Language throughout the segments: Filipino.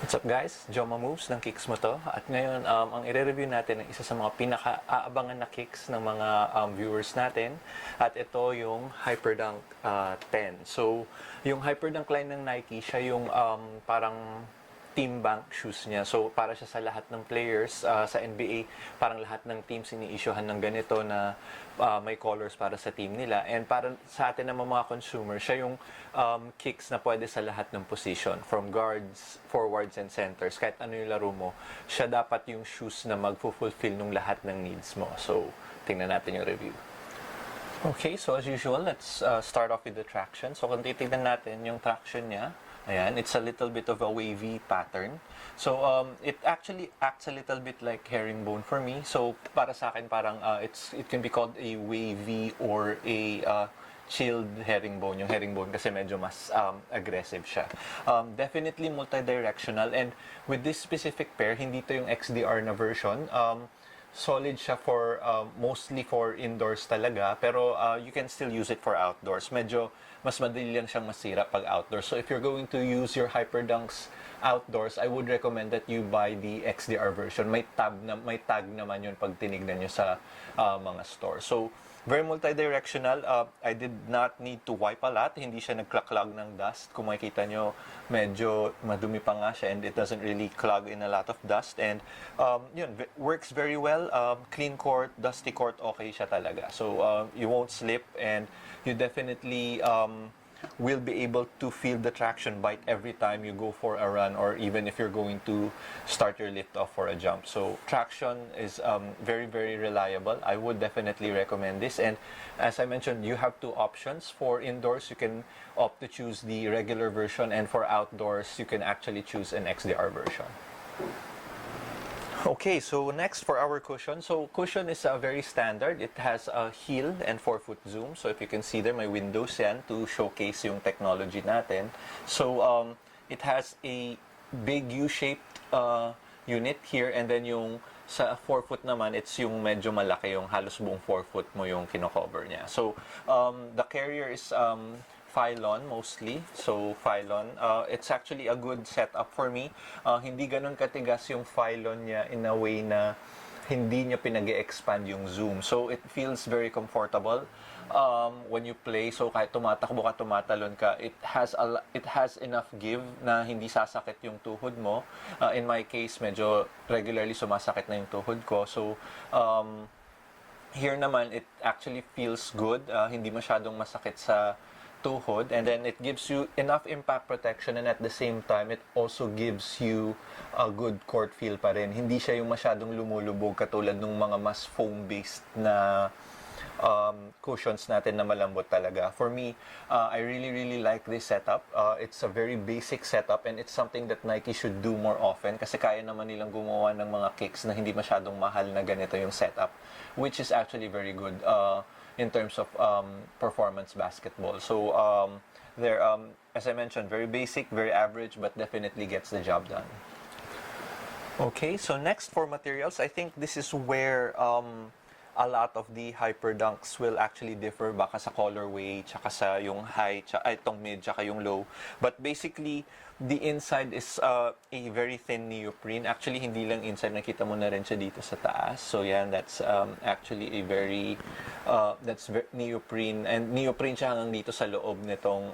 What's up guys? Joma Moves ng kicks mo to. At ngayon, ang i-review natin ay isa sa mga pinaka-aabangan na kicks ng mga viewers natin. At ito yung Hyperdunk 10. So, yung Hyperdunk line ng Nike, siya yung parang team bank shoes niya. So, para siya sa lahat ng players sa NBA, parang lahat ng teams ini-issuehan ng ganito na may colors para sa team nila. And para sa atin naman mga consumer, siya yung kicks na pwede sa lahat ng position. From guards, forwards, and centers. Kahit ano yung laro mo, siya dapat yung shoes na mag-fulfill nung lahat ng needs mo. So, tingnan natin yung review. Okay, so as usual, let's start off with the traction. So, kung titignan natin yung traction niya, ayan, it's a little bit of a wavy pattern. So, it actually acts a little bit like herringbone for me. So, para sa akin, parang it can be called a wavy or a chilled herringbone. Yung herringbone kasi medyo mas aggressive siya. Definitely multi-directional. And with this specific pair, hindi to yung XDR na version. Solid siya for mostly for indoors talaga, pero you can still use it for outdoors. Medyo mas madali lang siyang masira pag outdoors. So if you're going to use your Hyperdunks outdoors, I would recommend that you buy the XDR version. May tag naman yun pag tinignan nyo sa mga store. So very multi-directional. I did not need to wipe a lot. Hindi siya nagkla-clog ng dust. Kung makikita nyo, medyo madumi pa nga siya and it doesn't really clog in a lot of dust. And yun, works very well. Clean court, dusty court, okay siya talaga. So you won't slip and you definitely will be able to feel the traction bite every time you go for a run or even if you're going to start your lift off for a jump. So traction is very, very reliable. I would definitely recommend this. And as I mentioned, you have two options. For indoors, you can opt to choose the regular version, and for outdoors, you can actually choose an XDR version. Okay, so next for our cushion. So cushion is very standard. It has a heel and 4-foot zoom. So if you can see there, may windows yan to showcase yung technology natin. So it has a big U-shaped unit here, and then yung sa 4-foot naman, it's yung medyo malaki, yung halos buong 4-foot mo yung kino-cover niya. So the carrier is Phylon mostly. So Phylon, it's actually a good setup for me. Hindi ganun katigas yung Phylon niya in a way na hindi niya pinag-expand yung zoom. So it feels very comfortable when you play. So kahit tumatakbo ka, tumatalon ka, it has enough give na hindi sasakit yung tuhod mo. In my case, medyo regularly sumasakit na yung tuhod ko. So here naman, it actually feels good. Hindi masyadong masakit sa tuhod, and then it gives you enough impact protection, and at the same time it also gives you a good court feel pa rin. Hindi siya yung masyadong lumulubog katulad ng mga mas foam based na cushions natin na malambot talaga. For me, I really like this setup. It's a very basic setup and it's something that Nike should do more often kasi kaya naman nilang gumawa ng mga kicks na hindi masyadong mahal na ganito yung setup, which is actually very good in terms of performance basketball. So they're, as I mentioned, very basic, very average, but definitely gets the job done. Okay, so next for materials, I think this is where a lot of the Hyperdunks will actually differ baka sa colorway, tsaka sa yung high, itong mid, tsaka yung low. But basically, the inside is a very thin neoprene. Actually, hindi lang inside, nakita mo na rin siya dito sa taas. So yan, that's actually a very, that's neoprene. And neoprene siya hanggang dito sa loob nitong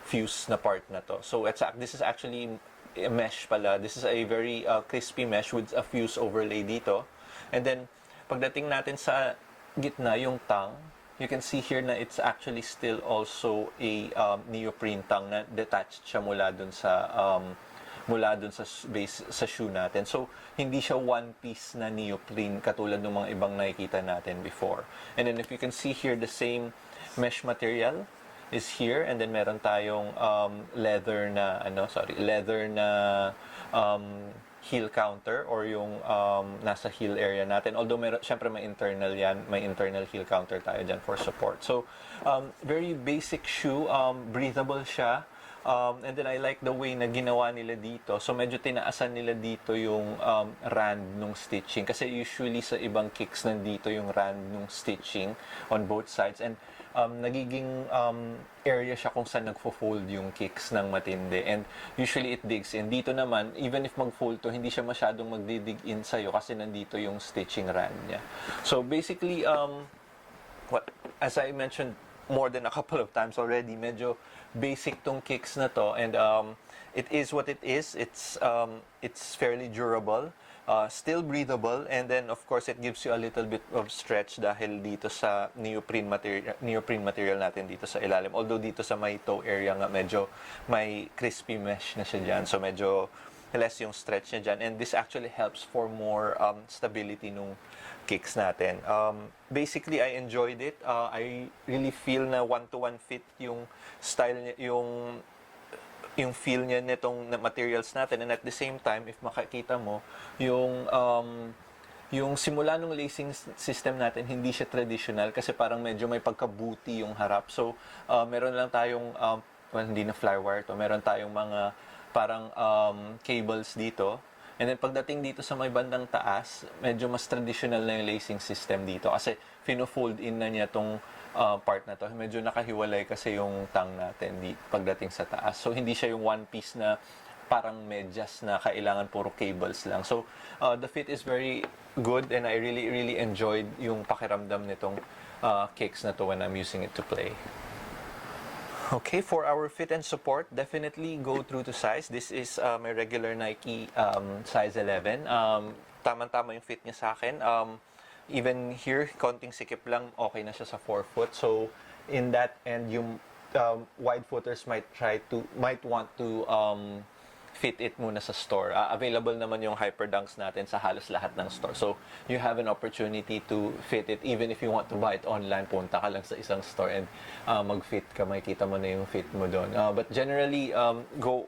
fuse na part na to. So this is actually a mesh pala. This is a very crispy mesh with a fuse overlay dito. And then, pagdating natin sa gitna, yung tongue, you can see here na it's actually still also a neoprene tongue na detached siya mula dun sa base sa shoe natin. So hindi siya one piece na neoprene katulad ng mga ibang nakikita natin before. And then if you can see here, the same mesh material is here, and then meron tayong leather na heel counter or yung nasa heel area natin. Although syempre may internal yan, may internal heel counter tayo dyan for support. So very basic shoe, breathable siya. And then I like the way na ginawa nila dito. So medyo tinaasan nila dito yung rand nung stitching. Kasi usually sa ibang kicks nandito yung rand nung stitching on both sides. And nagiging area siya kung saan nagfo-fold yung kicks ng matindi. And usually it digs in. Dito naman, even if mag-fold to, hindi siya masyadong magdidig in sa'yo kasi nandito yung stitching rand niya. So basically, as I mentioned more than a couple of times already, medyo basic tong kicks na to, and it is what it is. It's fairly durable, still breathable, and then of course it gives you a little bit of stretch dahil dito sa neoprene material natin dito sa ilalim. Although dito sa may toe area nga medyo may crispy mesh na siya dyan, so medyo less yung stretch niya dyan, and this actually helps for more stability nung kicks natin. Basically, I enjoyed it. I really feel na one-to-one fit yung style niya, yung feel niya nitong materials natin, and at the same time, if makakita mo, yung simula ng lacing system natin, hindi siya traditional kasi parang medyo may pagkabuti yung harap. So, meron lang tayong, hindi na flywire to, meron tayong mga parang cables dito. And then pagdating dito sa may bandang taas, medyo mas traditional na yung lacing system dito kasi fino-fold in na niya tong part na to. Medyo nakahiwalay kasi yung tang natin pagdating sa taas. So hindi siya yung one piece na parang medyas na kailangan puro cables lang. So the fit is very good, and I really enjoyed yung pakiramdam nitong kicks na to when I'm using it to play. Okay, for our fit and support, definitely go through to size. This is my regular Nike size 11. Tama-tama yung fit niya sa akin. Even here, konting sikip lang, okay na siya sa 4 foot. So, in that end, yung wide footers might want to fit it muna sa store. Available naman yung Hyperdunks natin sa halos lahat ng store. So, you have an opportunity to fit it even if you want to buy it online. Punta ka lang sa isang store and mag-fit ka. Makikita mo na yung fit mo doon. But generally, go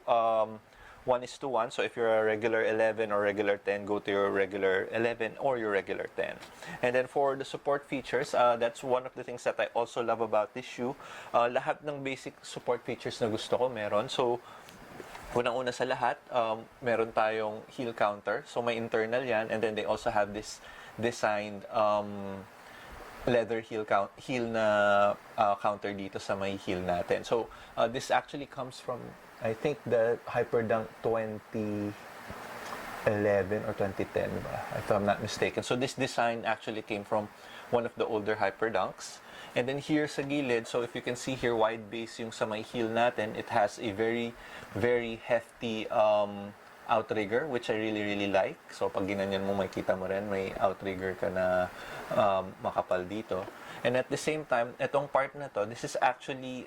1:1. So, if you're a regular 11 or regular 10, go to your regular 11 or your regular 10. And then for the support features, that's one of the things that I also love about this shoe. Lahat ng basic support features na gusto ko meron. So, unang-una sa lahat, meron tayong heel counter. So, may internal yan. And then they also have this designed leather heel na counter dito sa may heel natin. So, this actually comes from, I think, the Hyperdunk 2011 or 2010, if I'm not mistaken. So, this design actually came from one of the older Hyperdunks. And then here sa gilid, so if you can see here, wide base yung sa may heel natin, it has a very hefty outrigger, which I really like. So pag ginanyan mo, makita mo rin, may outrigger ka na makapal dito. And at the same time, itong part na to, this is actually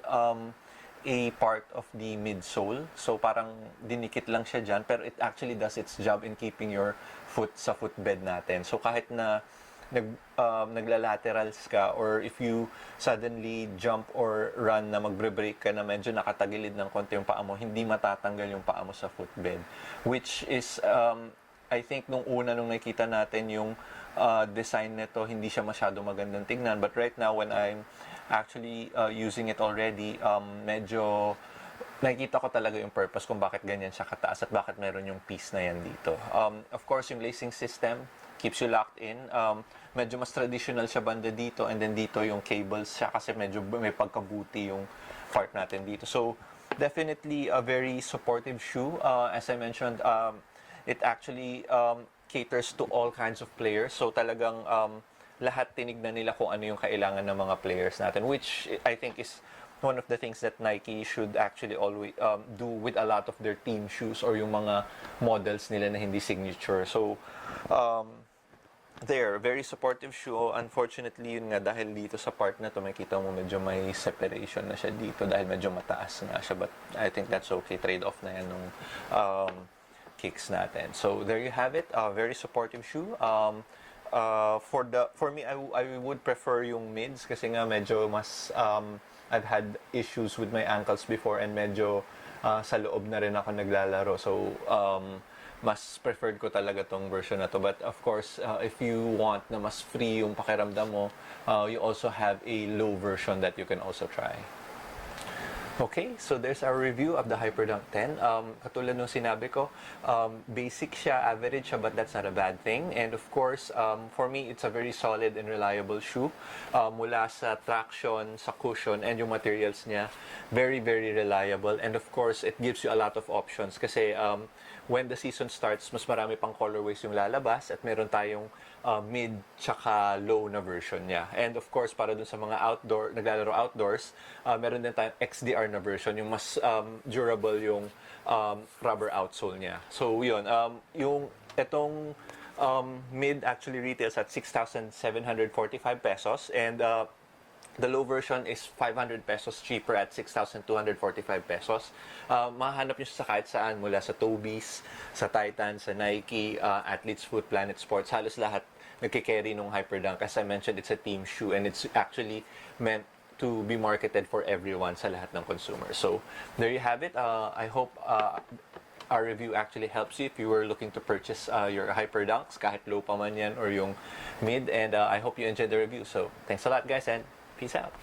a part of the midsole. So parang dinikit lang siya dyan, pero it actually does its job in keeping your foot sa footbed natin. So kahit na naglalaterals ka, or if you suddenly jump or run na magbre-brake ka na medyo nakatagilid ng konti yung paa mo, hindi matatanggal yung paa mo sa footbed. Which is, I think nung nakita natin yung design nito, hindi siya masyado magandang tingnan. But right now, when I'm actually using it already, medyo nakikita ko talaga yung purpose kung bakit ganyan siya kataas at bakit meron yung piece na yan dito. Of course, yung lacing system keeps you locked in. Medyo mas traditional siya banda dito, and then dito yung cables siya kasi medyo may pagkabuti yung part natin dito. So, definitely a very supportive shoe. As I mentioned, it actually caters to all kinds of players. So, talagang lahat tinignan nila kung ano yung kailangan ng mga players natin, which I think is one of the things that Nike should actually always do with a lot of their team shoes or yung mga models nila na hindi signature. So, they're very supportive shoe. Unfortunately, yun nga, dahil dito sa part na to, makita mo medyo may separation na siya dito dahil medyo mataas nga siya. But I think that's okay. Trade-off na yan nung kicks natin. So, there you have it. Very supportive shoe. For me, I would prefer yung mids kasi nga medyo mas I've had issues with my ankles before, and medyo sa loob na rin ako naglalaro. So, mas preferred ko talaga tong version na to. But of course, if you want na mas free yung pakiramdam mo, you also have a low version that you can also try. Okay, so there's our review of the Hyperdunk 10. Katulad nung sinabi ko, basic siya, average siya, but that's not a bad thing. And of course, for me, it's a very solid and reliable shoe. Mula sa traction, sa cushion, and yung materials niya, very, very reliable. And of course, it gives you a lot of options kasi when the season starts, mas marami pang colorways yung lalabas at meron tayong mid tsaka low na version niya. And of course, para dun sa mga naglalaro outdoors, meron din tayong XDR na version, yung mas durable yung rubber outsole niya. So yun, yung itong mid actually retails at 6,745 pesos and the low version is 500 pesos cheaper at 6,245 pesos. Mahanap nyo siya sa kahit saan, mula sa Toby's, sa Titan, sa Nike, Athlete's Foot, Planet Sports, halos lahat nagkikerry nung Hyperdunk. As I mentioned, it's a team shoe and it's actually meant to be marketed for everyone, sa lahat ng consumers. So, there you have it. I hope our review actually helps you if you were looking to purchase your Hyperdunks, kahit low pa man yan or yung mid. And I hope you enjoyed the review. So, thanks a lot guys and peace out.